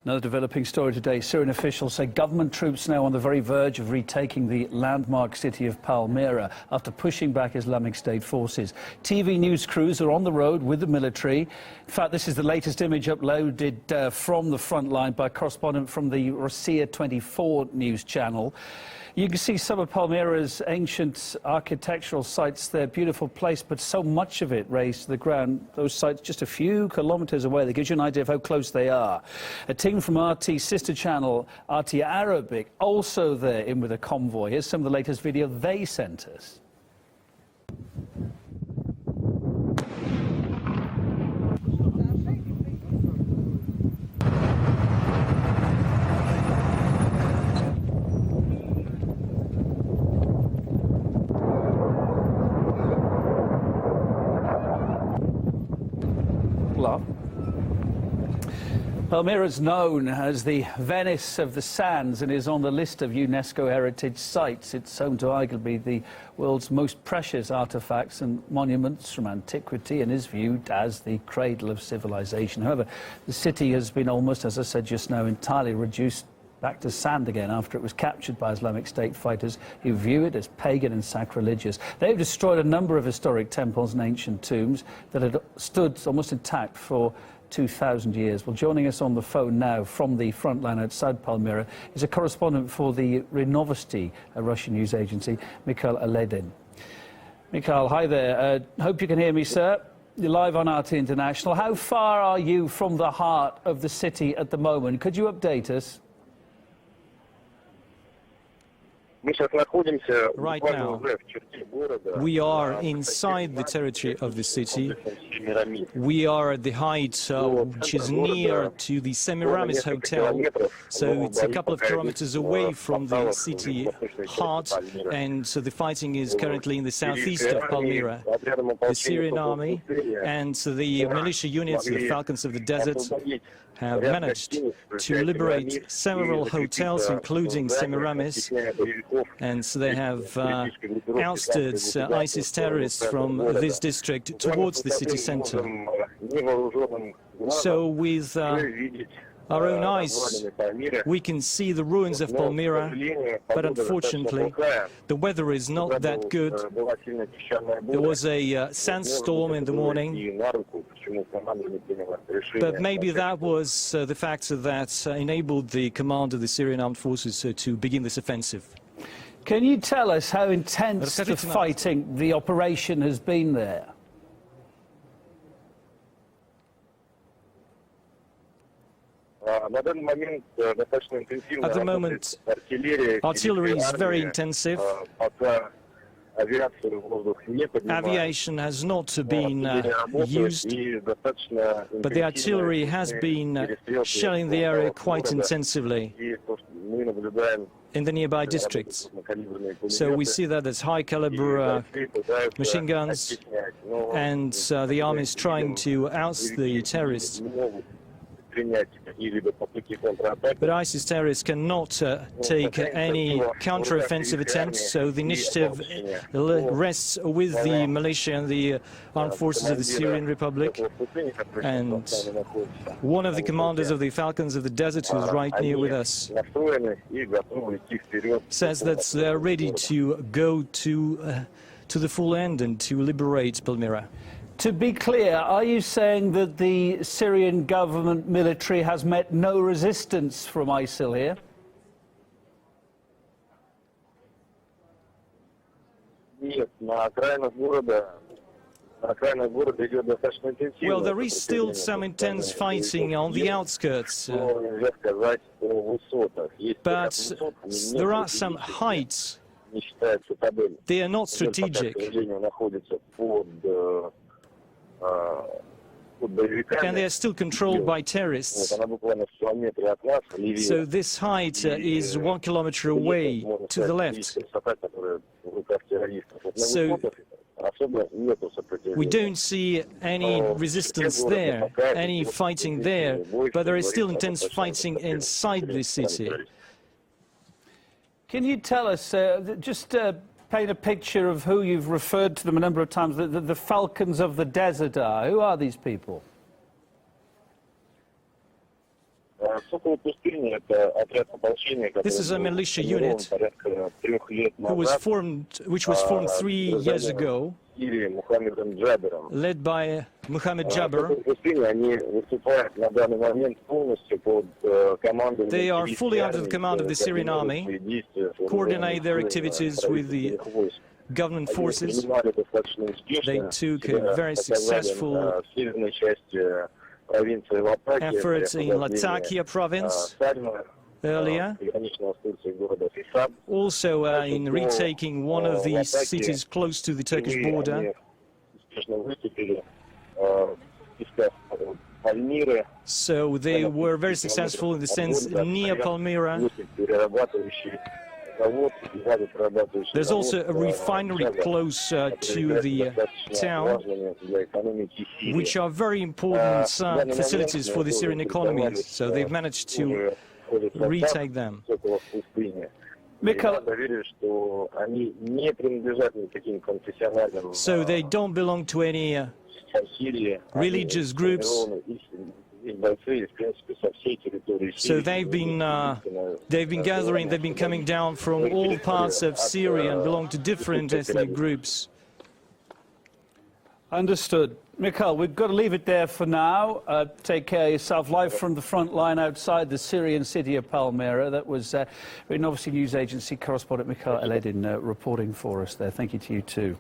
Another developing story today. Syrian officials say government troops now on the very verge of retaking the landmark city of Palmyra after pushing back Islamic State forces. TV news crews are on the road with the military. In fact, this is the latest image uploaded from the front line by a correspondent from the Rusia 24 news channel. You can see some of Palmyra's ancient architectural sites there. Beautiful place, but so much of it raised to the ground. Those sites just a few kilometres away. That gives you an idea of how close they are. A team from RT sister channel, RT Arabic, also there in with a convoy. Here's some of the latest video they sent us. Palmyra is known as the Venice of the Sands and is on the list of UNESCO heritage sites. It's home to arguably the world's most precious artefacts and monuments from antiquity and is viewed as the cradle of civilization. However, the city has been almost, as I said just now, entirely reduced back to sand again after it was captured by Islamic State fighters who view it as pagan and sacrilegious. They've destroyed a number of historic temples and ancient tombs that had stood almost intact for 2,000 years. Well, joining us on the phone now from the front line outside Palmyra is a correspondent for the Novosti, a Russian news agency, Mikhail Aledin. Mikhail, hi there. Hope you can hear me, sir. You're live on RT International. How far are you from the heart of the city at the moment? Could you update us? Right now, we are inside the territory of the city. We are at the height which is near to the Semiramis Hotel, so it's a couple of kilometers away from the city heart, and so the fighting is currently in the southeast of Palmyra. The Syrian Army and the militia units, the Falcons of the Desert, have managed to liberate several hotels, including Semiramis, and so they have ousted ISIS terrorists from this district towards the city center. So with our own eyes, we can see the ruins of Palmyra, but unfortunately, the weather is not that good. There was a sandstorm in the morning, but maybe that was the factor that enabled the command of the Syrian Armed Forces to begin this offensive. Can you tell us how intense the fighting, the operation has been there? At the moment, artillery is very intensive. Aviation has not been used, but the artillery has been shelling the area quite intensively in the nearby districts. So we see that there's high-caliber machine guns, and the army is trying to oust the terrorists. But ISIS terrorists cannot take any counter-offensive attempts, so the initiative rests with the militia and the armed forces of the Syrian Republic. And one of the commanders of the Falcons of the Desert, who's right near with us, says that they're ready to go to the full end and to liberate Palmyra. To be clear, are you saying that the Syrian government military has met no resistance from ISIL here? Well, there is still some intense fighting on the outskirts, but there are some heights. They are not strategic. And they are still controlled by terrorists. So this height is 1 kilometer away to the left. So we don't see any resistance there, any fighting there, but there is still intense fighting inside the city. Can you tell us, paint a picture of who you've referred to them a number of times, the Falcons of the Desert are? Who are these people? This is a militia unit which was formed 3 years ago, led by Mohammed Jabber. They are fully under the command of the Syrian Army, coordinate their activities with the government forces. They took a very successful efforts in Latakia province earlier, also in retaking one of the cities close to the Turkish border. So they were very successful in the sense near Palmyra. There's also a refinery close to the town, which are very important facilities for the Syrian economy. So they've managed to retake them. So they don't belong to any religious groups. So they've been gathering, they've been coming down from all parts of Syria and belong to different ethnic groups. Understood. Mikhail, we've got to leave it there for now. Take care of yourself. Live from the front line outside the Syrian city of Palmyra. That was Obviously News Agency correspondent Mikhail Eledin reporting for us there. Thank you to you too.